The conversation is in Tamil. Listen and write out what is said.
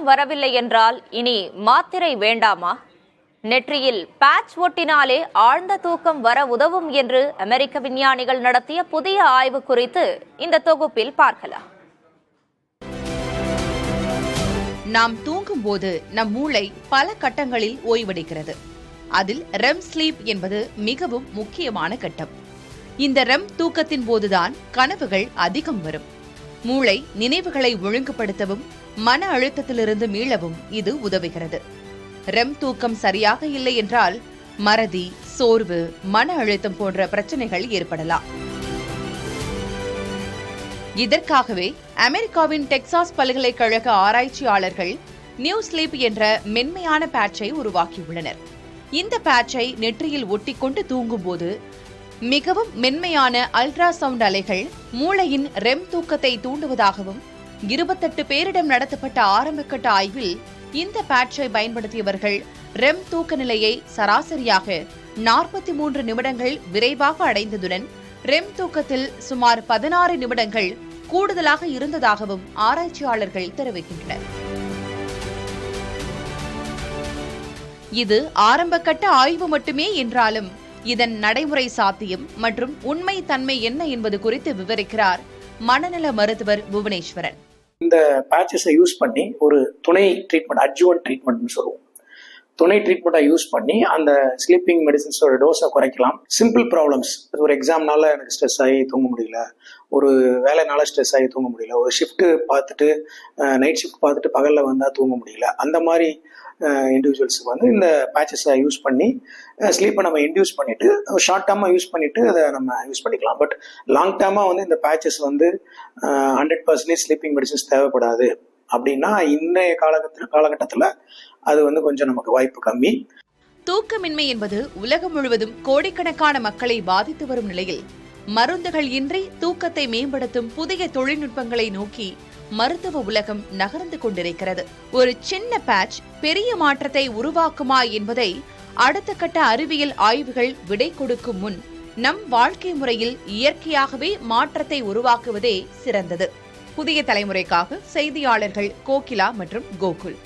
தூக்கம் வரவில்லை என்றால் இனி மாத்திரை வேண்டாமா? நெற்றியில் பேட்ச் ஒட்டினாலே ஆழ்ந்த தூக்கம் வர உதவும் என்று அமெரிக்க விஞ்ஞானிகள் நடத்திய புதிய ஆய்வு குறித்து இந்த தொகுப்பில் பார்க்கலாம். நாம் தூங்கும் போது நம் மூளை பல கட்டங்களில் ஓய்வெடுக்கிறது. அதில் ரெம் ஸ்லீப் என்பது மிகவும் முக்கியமான கட்டம். இந்த ரெம் தூக்கத்தின் போதுதான் கனவுகள் அதிகம் வரும். மூளை நினைவுகளை ஒழுங்குபடுத்தவும் மன அழுத்தத்திலிருந்து மீளவும் இது உதவுகிறது. ரெம் தூக்கம் சரியாக இல்லை என்றால் மறதி, சோர்வு, மன அழுத்தம் போன்ற பிரச்சனைகள் ஏற்படலாம். இதற்காகவே அமெரிக்காவின் டெக்சாஸ் பல்கலைக்கழக ஆராய்ச்சியாளர்கள் நியூ ஸ்லீப் என்ற மென்மையான பேட்சை உருவாக்கியுள்ளனர். இந்த பேட்சை நெற்றியில் ஒட்டிக்கொண்டு தூங்கும்போது மிகவும் மென்மையான அல்ட்ராசவுண்ட் அலைகள் மூளையின் ரெம் தூக்கத்தை தூண்டுவதாகவும் 28 பேரிடம் நடத்தப்பட்ட ஆரம்பகட்ட ஆய்வில் இந்த பேட்சை பயன்படுத்தியவர்கள் ரெம் தூக்க நிலையை சராசரியாக 43 நிமிடங்கள் விரைவாக அடைந்ததுடன் ரெம் தூக்கத்தில் சுமார் 16 நிமிடங்கள் கூடுதலாக இருந்ததாகவும் ஆராய்ச்சியாளர்கள் தெரிவிக்கின்றனர். இது ஆரம்பகட்ட ஆய்வு மட்டுமே என்றாலும் இதன் நடைமுறை சாத்தியம் மற்றும் உண்மை தன்மை என்ன என்பது குறித்து விவரிக்கிறார் மனநல மருத்துவர் புவனேஸ்வரன். இந்த பேட்சஸை யூஸ் பண்ணி ஒரு துணை ட்ரீட்மெண்ட், அட்ஜுவன்ட் ட்ரீட்மெண்ட்னு சொல்லுவோம். துணை ட்ரீட்மெண்ட்டை யூஸ் பண்ணி அந்த ஸ்லீப்பிங் மெடிசின்ஸோட டோஸை குறைக்கலாம். சிம்பிள் ப்ராப்ளம்ஸ், ஒரு எக்ஸாம்னால எனக்கு ஸ்ட்ரெஸ் ஆகி தூங்க முடியல, ஒரு வேலைனால ஸ்ட்ரெஸ் ஆகி தூங்க முடியல, ஒரு ஷிஃப்ட்டு பார்த்துட்டு நைட் ஷிஃப்ட் பார்த்துட்டு பகலில் வந்தால் தூங்க முடியல, அந்த மாதிரி இண்டிவிஜுவல்ஸுக்கு வந்து இந்த பேட்சஸை யூஸ் பண்ணி ஸ்லீப்பை நம்ம இன்டியூஸ் பண்ணிட்டு ஷார்ட் டேர்மாக யூஸ் பண்ணிட்டு அதை நம்ம யூஸ் பண்ணிக்கலாம். பட் லாங் டேர்மாக வந்து இந்த பேட்சஸ் வந்து 100% ஸ்லீப்பிங் மெடிசின்ஸ் தேவைப்படாது அப்படின்னா இன்றைய காலகட்டத்தில் அது வந்து கொஞ்சம் நமக்கு வாய்ப்பு கம்மி. தூக்கமின்மை என்பது உலகம் முழுவதும் கோடிக்கணக்கான மக்களை பாதித்து வரும் நிலையில் மருந்துகள் இன்றி தூக்கத்தை மேம்படுத்தும் புதிய தொழில்நுட்பங்களை நோக்கி மருத்துவ உலகம் நகர்ந்து கொண்டிருக்கிறது. ஒரு சின்ன பேட்ச் பெரிய மாற்றத்தை உருவாக்குமா என்பதை அடுத்த கட்ட அறிவியல் ஆய்வுகள் விடை கொடுக்கும் முன் நம் வாழ்க்கை முறையில் இயற்கையாகவே மாற்றத்தை உருவாக்குவதே சிறந்தது. புதிய தலைமுறைக்காக செய்தியாளர்கள் கோகிலா மற்றும் கோகுல்.